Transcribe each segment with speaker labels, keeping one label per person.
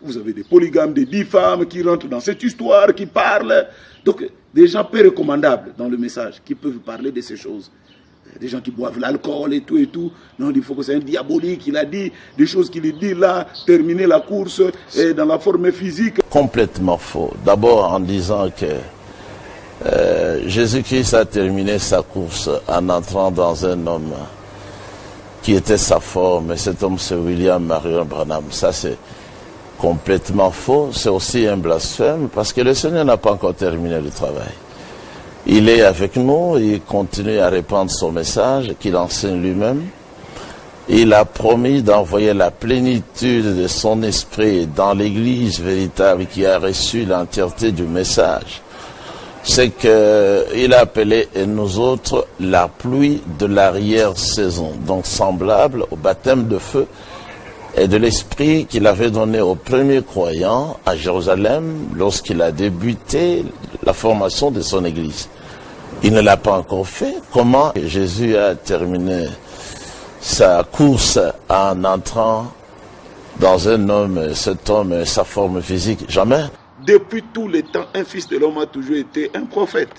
Speaker 1: Vous avez des polygames, des 10 femmes qui rentrent dans cette histoire, qui parlent. Donc, des gens peu recommandables dans le message, qui peuvent parler de ces choses. Des gens qui boivent l'alcool et tout et tout. Non, il faut que c'est un diabolique, il a dit des choses qu'il dit là, terminer la course et dans la forme physique.
Speaker 2: Complètement faux. D'abord en disant que Jésus-Christ a terminé sa course en entrant dans un homme qui était sa forme, et cet homme c'est William Marion Branham. Ça c'est complètement faux, c'est aussi un blasphème, parce que le Seigneur n'a pas encore terminé le travail. Il est avec nous, il continue à répandre son message qu'il enseigne lui-même. Il a promis d'envoyer la plénitude de son esprit dans l'Église véritable qui a reçu l'entièreté du message. C'est qu'il a appelé nous autres la pluie de l'arrière-saison, donc semblable au baptême de feu et de l'esprit qu'il avait donné aux premiers croyants à Jérusalem lorsqu'il a débuté la formation de son église. Il ne l'a pas encore fait. Comment Jésus a terminé sa course en entrant dans un homme, cet homme, sa forme physique? Jamais.
Speaker 1: Depuis tous les temps, un fils de l'homme a toujours été un prophète.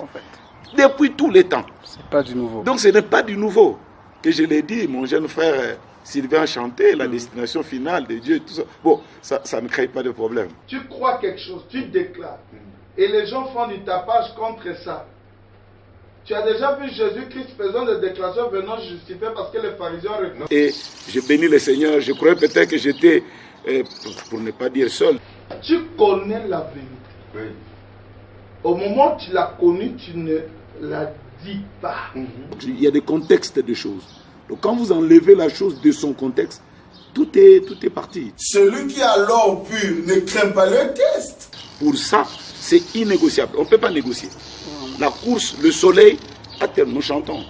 Speaker 1: Depuis tous les temps.
Speaker 3: C'est pas du nouveau.
Speaker 1: Donc ce n'est pas du nouveau. Que je l'ai dit, mon jeune frère Sylvain chantait la destination finale de Dieu, tout ça. Bon, ça ne crée pas de problème.
Speaker 4: Tu crois quelque chose, tu déclares. Et les gens font du tapage contre ça. Tu as déjà vu Jésus-Christ faisant des déclarations venant justifier parce que les pharisiens répondent.
Speaker 1: Et je bénis le Seigneur, je croyais peut-être que j'étais, pour ne pas dire seul.
Speaker 4: Tu connais la vérité. Oui. Au moment où tu l'as connue, tu ne la dis pas.
Speaker 1: Il y a des contextes de choses. Donc quand vous enlevez la chose de son contexte, tout est parti.
Speaker 4: Celui qui a l'or pur ne craint pas le test.
Speaker 1: Pour ça, c'est innégociable. On ne peut pas négocier. La course, le soleil, à terme, nous chantons.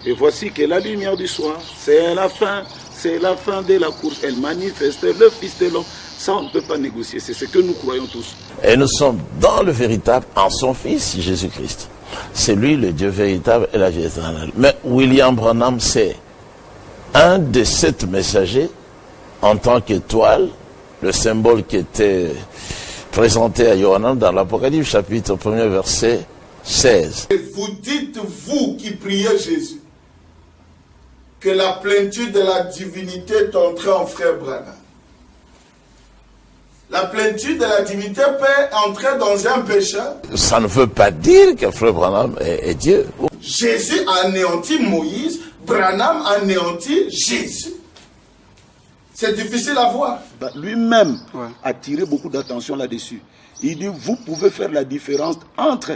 Speaker 1: Et voici que la lumière du soir, c'est la fin de la course. Elle manifeste le Fils de l'homme. Ça, on ne peut pas négocier. C'est ce que nous croyons tous.
Speaker 2: Et nous sommes dans le véritable, en son Fils, Jésus-Christ. C'est lui le Dieu véritable et la vie éternelle. Mais William Branham, c'est un des 7 messagers en tant qu'étoile, le symbole qui était présenté à Yohanan dans l'Apocalypse, chapitre 1er, verset 16.
Speaker 4: Et vous dites, vous qui priez Jésus, que la plénitude de la divinité est entrée en frère Branham. La plénitude de la divinité peut entrer dans un pécheur.
Speaker 2: Ça ne veut pas dire que frère Branham est Dieu.
Speaker 4: Jésus a anéanti Moïse, Branham a anéanti Jésus. C'est difficile à voir.
Speaker 1: Lui-même a tiré beaucoup d'attention là-dessus. Il dit, vous pouvez faire la différence entre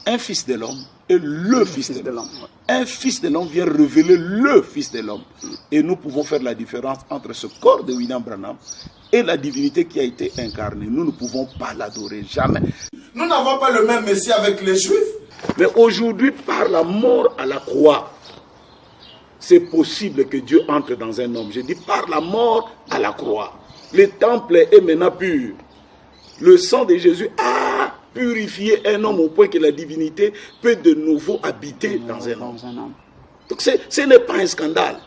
Speaker 1: un fils de l'homme et le fils de l'homme. Un fils de l'homme vient révéler le fils de l'homme. Et nous pouvons faire la différence entre ce corps de William Branham et la divinité qui a été incarnée. Nous ne pouvons pas l'adorer, jamais.
Speaker 4: Nous n'avons pas le même Messie avec les Juifs.
Speaker 1: Mais aujourd'hui, par la mort à la croix, c'est possible que Dieu entre dans un homme. Je dis par la mort à la croix. Le temple est maintenant pur. Le sang de Jésus a purifié un homme au point que la divinité peut de nouveau habiter dans un homme. Donc ce n'est pas un scandale.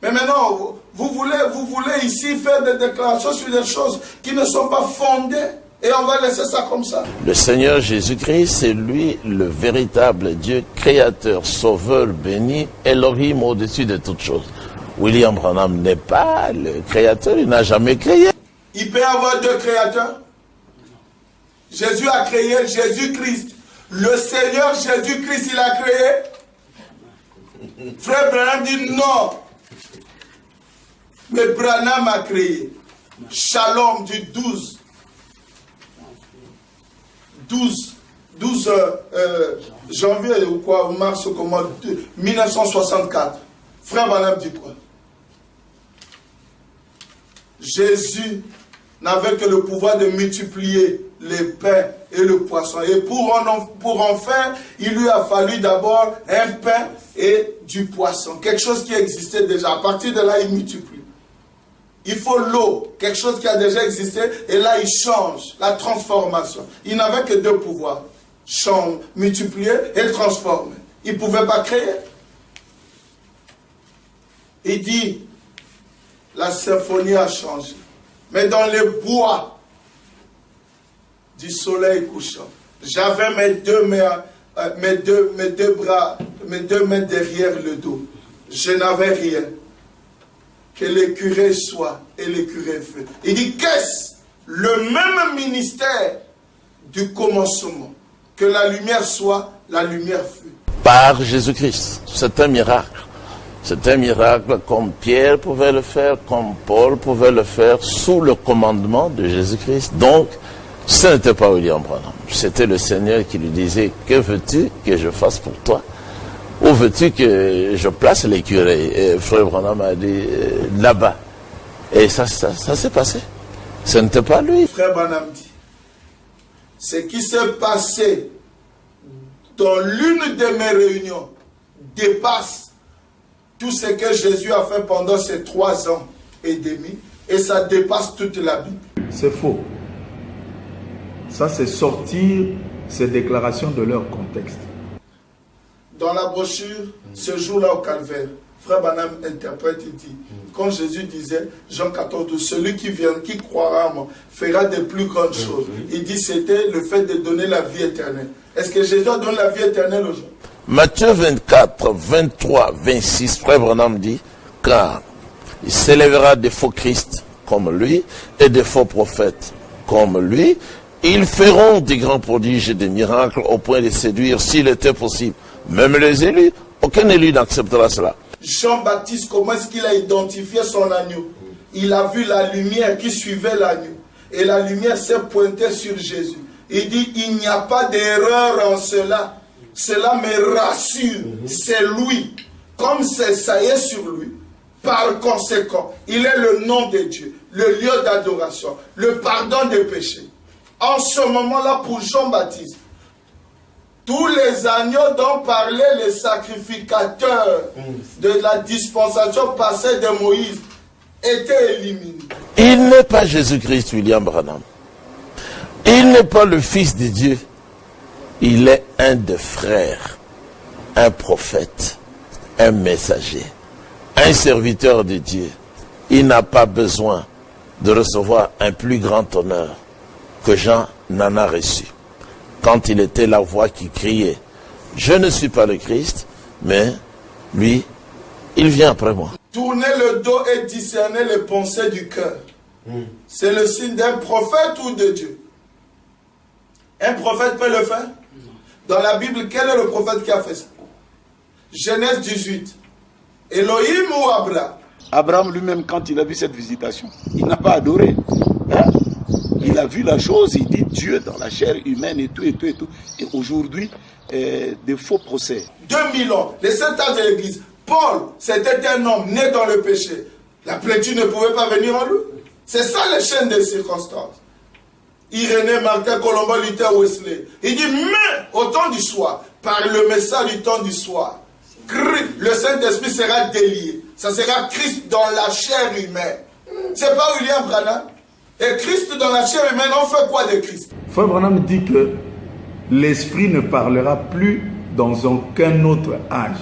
Speaker 4: Mais maintenant, vous voulez ici faire des déclarations sur des choses qui ne sont pas fondées. Et on va laisser ça comme ça.
Speaker 2: Le Seigneur Jésus-Christ, c'est lui le véritable Dieu, créateur, sauveur, béni, Elohim au-dessus de toutes choses. William Branham n'est pas le créateur, il n'a jamais créé.
Speaker 4: Il peut y avoir 2 créateurs. Jésus a créé Jésus-Christ. Le Seigneur Jésus-Christ, il a créé. Frère Branham dit non. Mais Branham a créé. Shalom du 12 janvier ou quoi, mars ou comment, 1964. Frère Branham dit quoi? Jésus n'avait que le pouvoir de multiplier les pains et le poisson. Et pour en faire, il lui a fallu d'abord un pain et du poisson. Quelque chose qui existait déjà. À partir de là, il multiplie. Il faut l'eau, quelque chose qui a déjà existé, et là il change, la transformation. Il n'avait que 2 pouvoirs, multiplier et transformer. Il ne pouvait pas créer. Il dit, la symphonie a changé. Mais dans les bois du soleil couchant, j'avais mes deux mains derrière le dos. Je n'avais rien. Que l'écureuil soit et l'écureuil feu. Il dit, qu'est-ce le même ministère du commencement? Que la lumière soit, la lumière fut.
Speaker 2: Par Jésus-Christ. C'est un miracle. C'est un miracle comme Pierre pouvait le faire, comme Paul pouvait le faire, sous le commandement de Jésus-Christ. Donc, ce n'était pas William Branham. C'était le Seigneur qui lui disait, que veux-tu que je fasse pour toi? Où veux-tu que je place l'écureuil? Et Frère Branham a dit, là-bas. Et ça s'est passé. Ce n'était pas lui.
Speaker 4: Frère Branham dit, ce qui s'est passé dans l'une de mes réunions dépasse tout ce que Jésus a fait pendant ces 3 ans et demi, et ça dépasse toute la Bible.
Speaker 3: C'est faux. Ça, c'est sortir ces déclarations de leur contexte.
Speaker 4: Dans la brochure, ce jour-là au calvaire, Frère Branham interprète et dit, quand Jésus disait, Jean 14, 12, celui qui croira en moi, fera de plus grandes choses. Il dit, c'était le fait de donner la vie éternelle. Est-ce que Jésus donne la vie éternelle aux gens?
Speaker 2: Matthieu 24, 23, 26, Frère Branham dit, car il s'élèvera des faux Christ comme lui et des faux prophètes comme lui. Ils feront des grands prodiges et des miracles au point de séduire, s'il était possible, même les élus. Aucun élu n'acceptera cela.
Speaker 4: Jean-Baptiste, comment est-ce qu'il a identifié son agneau? Il a vu la lumière qui suivait l'agneau. Et la lumière s'est pointée sur Jésus. Il dit, il n'y a pas d'erreur en cela. Cela me rassure. C'est lui. Comme ça y est sur lui, par conséquent, il est le nom de Dieu, le lieu d'adoration, le pardon des péchés. En ce moment-là, pour Jean-Baptiste, tous les agneaux dont parlaient les sacrificateurs de la dispensation passée de Moïse étaient éliminés.
Speaker 2: Il n'est pas Jésus-Christ, William Branham. Il n'est pas le Fils de Dieu. Il est un des frères, un prophète, un messager, un serviteur de Dieu. Il n'a pas besoin de recevoir un plus grand honneur que Jean n'en a reçu. Quand il était la voix qui criait, je ne suis pas le Christ, mais lui, il vient après moi.
Speaker 4: Tourner le dos et discerner les pensées du cœur. C'est le signe d'un prophète ou de Dieu? Un prophète peut le faire? Dans la Bible, quel est le prophète qui a fait ça? Genèse 18. Elohim ou Abraham?
Speaker 1: Abraham lui-même, quand il a vu cette visitation, il n'a pas adoré. Hein? Il a vu la chose, il dit Dieu dans la chair humaine et tout, et tout, et tout. Et aujourd'hui, des faux procès.
Speaker 4: 2000 ans, les 7 ans de l'église. Paul, c'était un homme né dans le péché. La plénitude ne pouvait pas venir en lui. C'est ça les chaînes des circonstances. Irénée, Martin, Colombo, Luther, Wesley. Il dit, mais au temps du soir, par le message du temps du soir, le Saint-Esprit sera délié. Ça sera Christ dans la chair humaine. C'est pas William Branham. Et Christ dans la chair humaine, on fait quoi de Christ?
Speaker 3: Frère Branham dit que l'Esprit ne parlera plus dans aucun autre âge.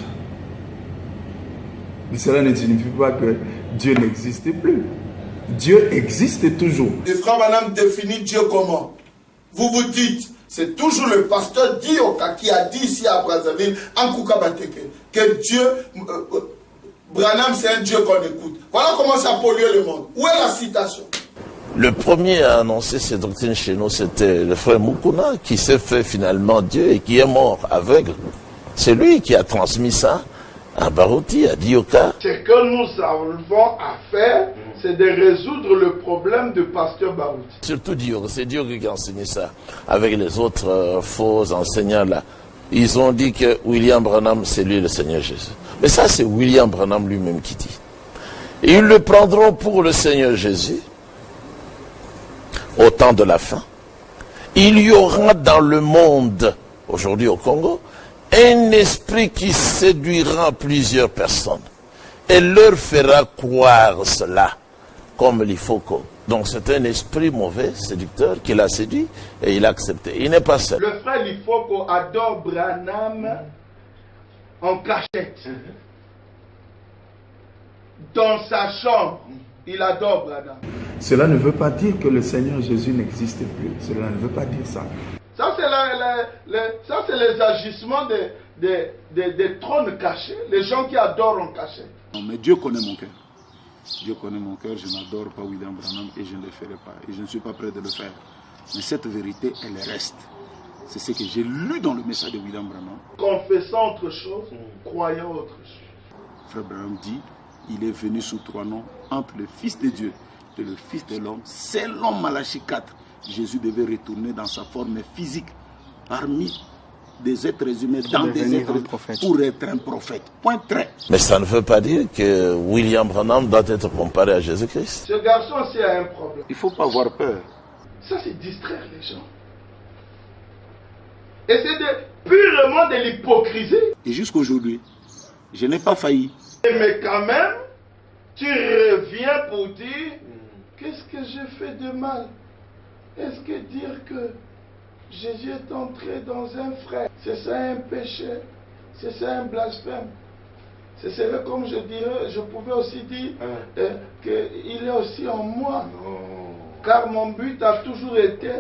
Speaker 3: Mais cela ne signifie pas que Dieu n'existe plus. Dieu existe toujours.
Speaker 4: Le frère Branham définit Dieu comment? Vous vous dites, c'est toujours le pasteur Dioka qui a dit ici à Brazzaville, en Koukabateke, que Dieu, Branham c'est un Dieu qu'on écoute. Voilà comment ça pollue le monde. Où est la citation?
Speaker 2: Le premier à annoncer ces doctrines chez nous, c'était le frère Mukuna, qui s'est fait finalement Dieu et qui est mort aveugle. C'est lui qui a transmis ça à Baruti, à Dioka.
Speaker 4: Ce que nous avons à faire, c'est de résoudre le problème du pasteur Baruti.
Speaker 2: Surtout Dioka, c'est Dioka qui a enseigné ça, avec les autres faux enseignants là. Ils ont dit que William Branham, c'est lui le Seigneur Jésus. Mais ça, c'est William Branham lui-même qui dit. Et ils le prendront pour le Seigneur Jésus au temps de la fin. Il y aura dans le monde, aujourd'hui au Congo, un esprit qui séduira plusieurs personnes et leur fera croire cela comme l'Ifoko. Donc c'est un esprit mauvais, séducteur, qui l'a séduit et il a accepté. Il n'est pas seul.
Speaker 4: Le frère Lifoko adore Branham en cachette. Dans sa chambre, il adore Branham.
Speaker 3: Cela ne veut pas dire que le Seigneur Jésus n'existe plus. Cela ne veut pas dire ça.
Speaker 4: Ça, c'est les agissements des trônes cachés, les gens qui adorent en cachet.
Speaker 1: Non, mais Dieu connaît mon cœur. Dieu connaît mon cœur, je n'adore pas William Branham et je ne le ferai pas. Et je ne suis pas prêt de le faire. Mais cette vérité, elle reste. C'est ce que j'ai lu dans le message de William Branham.
Speaker 4: Confessant autre chose, croyant autre chose.
Speaker 1: Frère Branham dit, il est venu sous 3 noms, entre le Fils de Dieu et le Fils de l'homme. Selon Malachie 4, Jésus devait retourner dans sa forme physique parmi des êtres humains, dans des êtres pour être un prophète. Point très.
Speaker 2: Mais ça ne veut pas dire que William Branham doit être comparé à Jésus-Christ.
Speaker 4: Ce garçon aussi a un problème.
Speaker 1: Il ne faut pas avoir peur.
Speaker 4: Ça, c'est distraire les gens. Et c'est purement de l'hypocrisie.
Speaker 1: Et jusqu'aujourd'hui, je n'ai pas failli.
Speaker 4: Mais quand même, tu reviens pour dire, qu'est-ce que j'ai fait de mal? Est-ce que dire que Jésus est entré dans un frère, c'est ça un péché? C'est ça un blasphème? Ce serait comme je dirais, je pouvais aussi dire qu'il est aussi en moi. Car mon but a toujours été,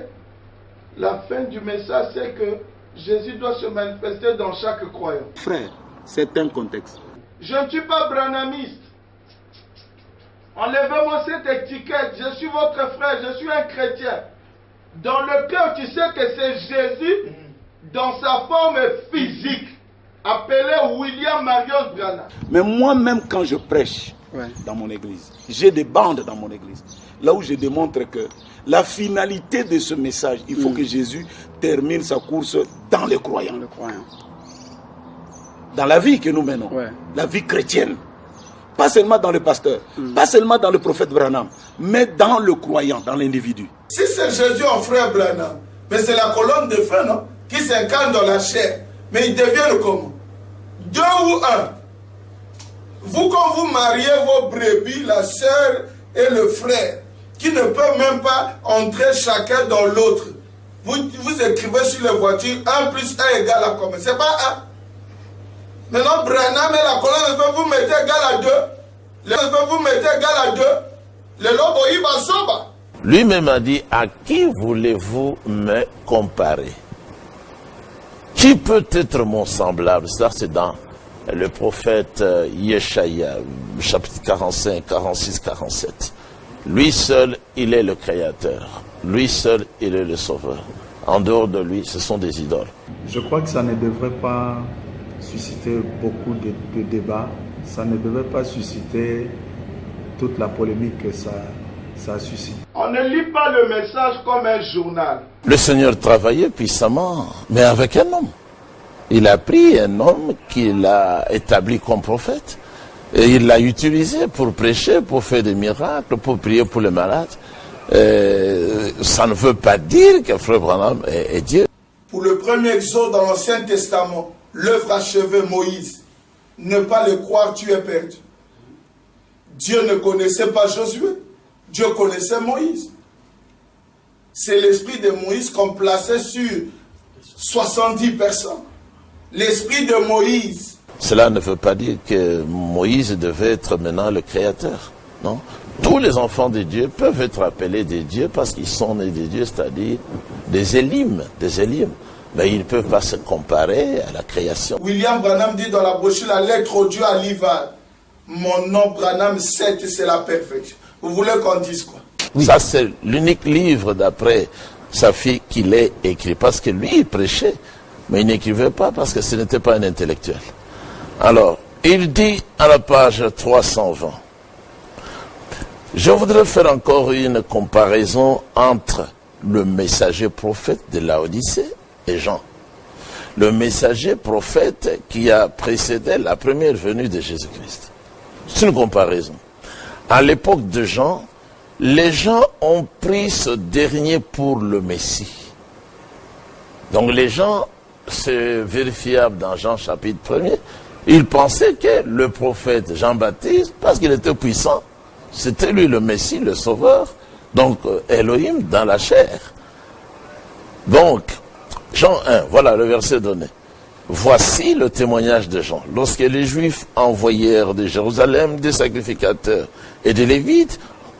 Speaker 4: la fin du message, c'est que Jésus doit se manifester dans chaque croyant.
Speaker 1: Frère, c'est un contexte.
Speaker 4: Je ne suis pas branhamiste. Enlevez-moi cette étiquette. Je suis votre frère, je suis un chrétien. Dans le cœur, tu sais que c'est Jésus dans sa forme physique, appelé William Marion Branham.
Speaker 1: Mais moi-même, quand je prêche dans mon église, j'ai des bandes dans mon église, là où je démontre que la finalité de ce message, il faut que Jésus termine sa course dans les croyants. Dans la vie que nous menons, la vie chrétienne. Pas seulement dans le pasteur, pas seulement dans le prophète Branham, mais dans le croyant, dans l'individu.
Speaker 4: Si c'est Jésus en frère Branham, mais c'est la colonne de feu, non, qui s'incarne dans la chair. Mais il devient comment? 2 ou 1. Vous, quand vous mariez vos brebis, la sœur et le frère, qui ne peuvent même pas entrer chacun dans l'autre, vous écrivez sur les voitures 1 plus 1 égale à combien? C'est pas 1. Maintenant, Branham et la colonne de feu, vous mettez égal à 2. Vous mettez égal à 2. Le lobo, il va soba.
Speaker 2: Lui-même a dit, à qui voulez-vous me comparer? Qui peut être mon semblable? Ça, c'est dans le prophète Yeshaya, chapitre 45, 46, 47. Lui seul, il est le créateur. Lui seul, il est le sauveur. En dehors de lui, ce sont des idoles.
Speaker 3: Je crois que ça ne devrait pas susciter beaucoup de débats. Ça ne devrait pas susciter toute la polémique que ça suscite.
Speaker 4: On ne lit pas le message comme un journal.
Speaker 2: Le Seigneur travaillait puissamment, mais avec un homme. Il a pris un homme qu'il a établi comme prophète et il l'a utilisé pour prêcher, pour faire des miracles, pour prier pour les malades. Ça ne veut pas dire que Frère Branham est Dieu.
Speaker 4: Pour le premier exode dans l'Ancien Testament, l'œuvre achevée Moïse, ne pas le croire, tu es perdu. Dieu ne connaissait pas Josué, Dieu connaissait Moïse. C'est l'esprit de Moïse qu'on plaçait sur 70 personnes. L'esprit de Moïse.
Speaker 2: Cela ne veut pas dire que Moïse devait être maintenant le créateur, non? Tous les enfants de Dieu peuvent être appelés des dieux parce qu'ils sont nés des dieux, c'est-à-dire des élimes, mais ils ne peuvent pas se comparer à la création.
Speaker 4: William Branham dit dans la brochure La lettre au Dieu à Livad, mon nom Branham 7, c'est la perfection. Vous voulez qu'on dise quoi?
Speaker 2: Oui. Ça, c'est l'unique livre d'après sa fille qu'il ait écrit. Parce que lui, il prêchait, mais il n'écrivait pas parce que ce n'était pas un intellectuel. Alors, il dit à la page 320, je voudrais faire encore une comparaison entre le messager prophète de Laodicée et Jean. Le messager prophète qui a précédé la première venue de Jésus-Christ. C'est une comparaison. À l'époque de Jean, les gens ont pris ce dernier pour le Messie. Donc les gens, c'est vérifiable dans Jean chapitre 1er, ils pensaient que le prophète Jean-Baptiste, parce qu'il était puissant, c'était lui le Messie, le Sauveur, donc Elohim dans la chair. Donc, Jean 1, voilà le verset donné. Voici le témoignage de Jean. Lorsque les Juifs envoyèrent de Jérusalem des sacrificateurs et des Lévites,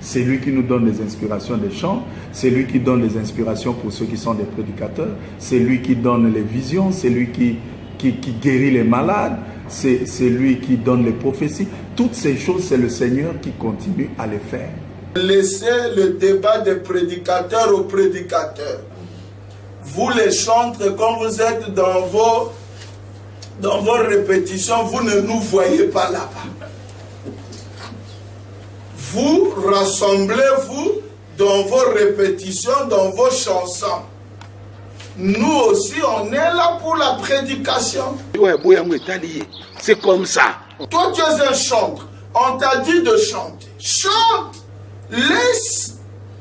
Speaker 3: C'est lui qui nous donne les inspirations des chants, c'est lui qui donne les inspirations pour ceux qui sont des prédicateurs, c'est lui qui donne les visions, c'est lui qui guérit les malades, c'est lui qui donne les prophéties. Toutes ces choses, c'est le Seigneur qui continue à les faire.
Speaker 4: Laissez le débat des prédicateurs aux prédicateurs. Vous les chantres, quand vous êtes dans vos répétitions, vous ne nous voyez pas là-bas. Vous rassemblez-vous dans vos répétitions, dans vos chansons. Nous aussi, on est là pour la prédication.
Speaker 1: C'est comme ça.
Speaker 4: Toi, tu es un chantre. On t'a dit de chanter. Chante. Laisse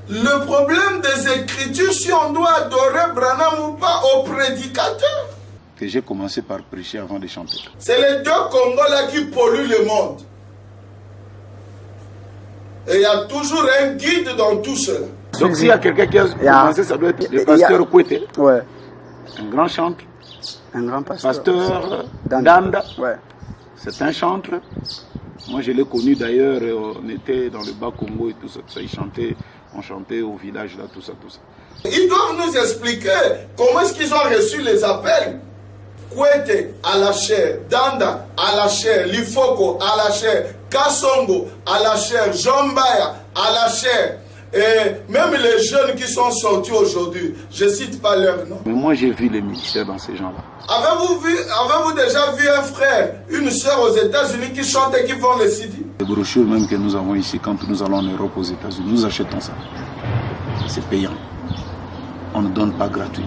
Speaker 4: le problème des Écritures, si on doit adorer Branham ou pas, au prédicateur.
Speaker 1: Que j'ai commencé par prêcher avant de chanter.
Speaker 4: C'est les deux Congolais qui polluent le monde. Et il y a toujours un guide dans tout cela.
Speaker 1: Donc s'il y a quelqu'un qui a commencé, ça doit être le pasteur Kouete.
Speaker 5: Ouais.
Speaker 1: Un grand chantre.
Speaker 5: Un grand pasteur.
Speaker 1: Pasteur Danda.
Speaker 5: Ouais.
Speaker 1: C'est un chantre. Moi je l'ai connu d'ailleurs, on était dans le bas Congo et tout ça. Il chantait, on chantait au village là, tout ça.
Speaker 4: Ils doivent nous expliquer comment est-ce qu'ils ont reçu les appels. Kouete à la chair, Danda à la chair, Lifoko à la chair, Kassongo à la chair, Jambaya à la chair. Et même les jeunes qui sont sortis aujourd'hui, je ne cite pas leur nom.
Speaker 1: Mais moi j'ai vu les ministères dans ces gens-là.
Speaker 4: Avez-vous déjà vu un frère, une soeur aux États-Unis qui chantent et qui vont les CD?
Speaker 1: Les brochures même que nous avons ici, quand nous allons en Europe, aux États-Unis, nous achetons ça. C'est payant. On ne donne pas gratuit.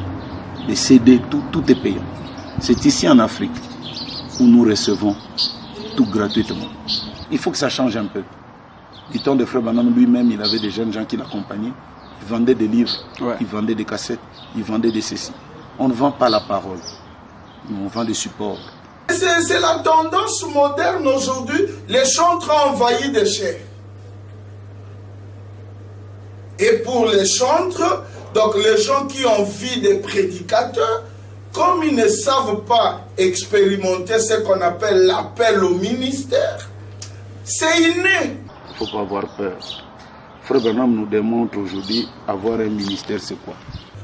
Speaker 1: Les CD, tout est payant. C'est ici en Afrique où nous recevons tout gratuitement. Il faut que ça change un peu. Du temps de Frère Branham lui-même, il avait des jeunes gens qui l'accompagnaient. Ils vendaient des livres, ils vendaient des cassettes, ils vendaient des ceci. On ne vend pas la parole, on vend des supports.
Speaker 4: C'est la tendance moderne aujourd'hui. Les chantres ont envahi des chairs. Et pour les chantres, donc les gens qui ont vu des prédicateurs, comme ils ne savent pas expérimenter ce qu'on appelle l'appel au ministère, c'est inné.
Speaker 1: Il ne faut pas avoir peur. Frère Branham nous démontre aujourd'hui avoir un ministère, c'est quoi?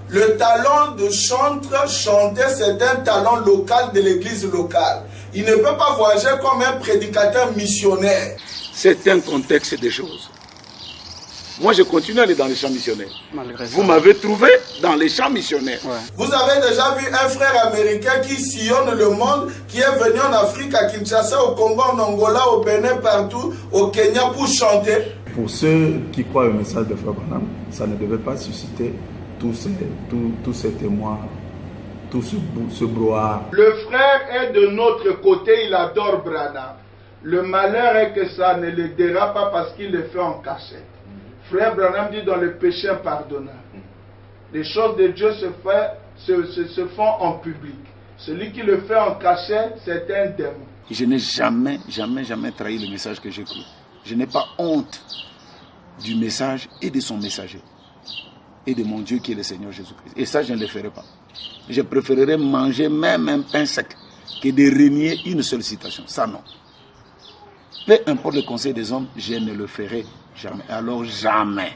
Speaker 4: Le talent de chanteur, chanter, c'est un talent local de l'église locale. Il ne peut pas voyager comme un prédicateur missionnaire.
Speaker 1: C'est un contexte des choses. Moi, je continue à aller dans les champs missionnaires. Vous
Speaker 5: ça.
Speaker 1: m'avez trouvé dans les champs missionnaires.
Speaker 5: Ouais.
Speaker 4: Vous avez déjà vu un frère américain qui sillonne le monde, qui est venu en Afrique, à Kinshasa, au Congo, en Angola, au Bénin, partout, au Kenya, pour chanter.
Speaker 3: Pour ceux qui croient au message de Frère Branham, ça ne devait pas susciter tous ces témoins, tout ce brouhaha.
Speaker 4: Le frère est de notre côté, il adore Branham. Le malheur est que ça ne le dérape pas parce qu'il le fait en cachette. Frère Branham dit dans le péché impardonnable. Les choses de Dieu se font en public. Celui qui le fait en cachette, c'est un démon.
Speaker 1: Je n'ai jamais trahi le message que j'ai cru. Je n'ai pas honte du message et de son messager. Et de mon Dieu qui est le Seigneur Jésus-Christ. Et ça, je ne le ferai pas. Je préférerais manger même un pain sec que de renier une seule citation. Ça, non. Peu importe le conseil des hommes, je ne le ferai jamais. Alors jamais.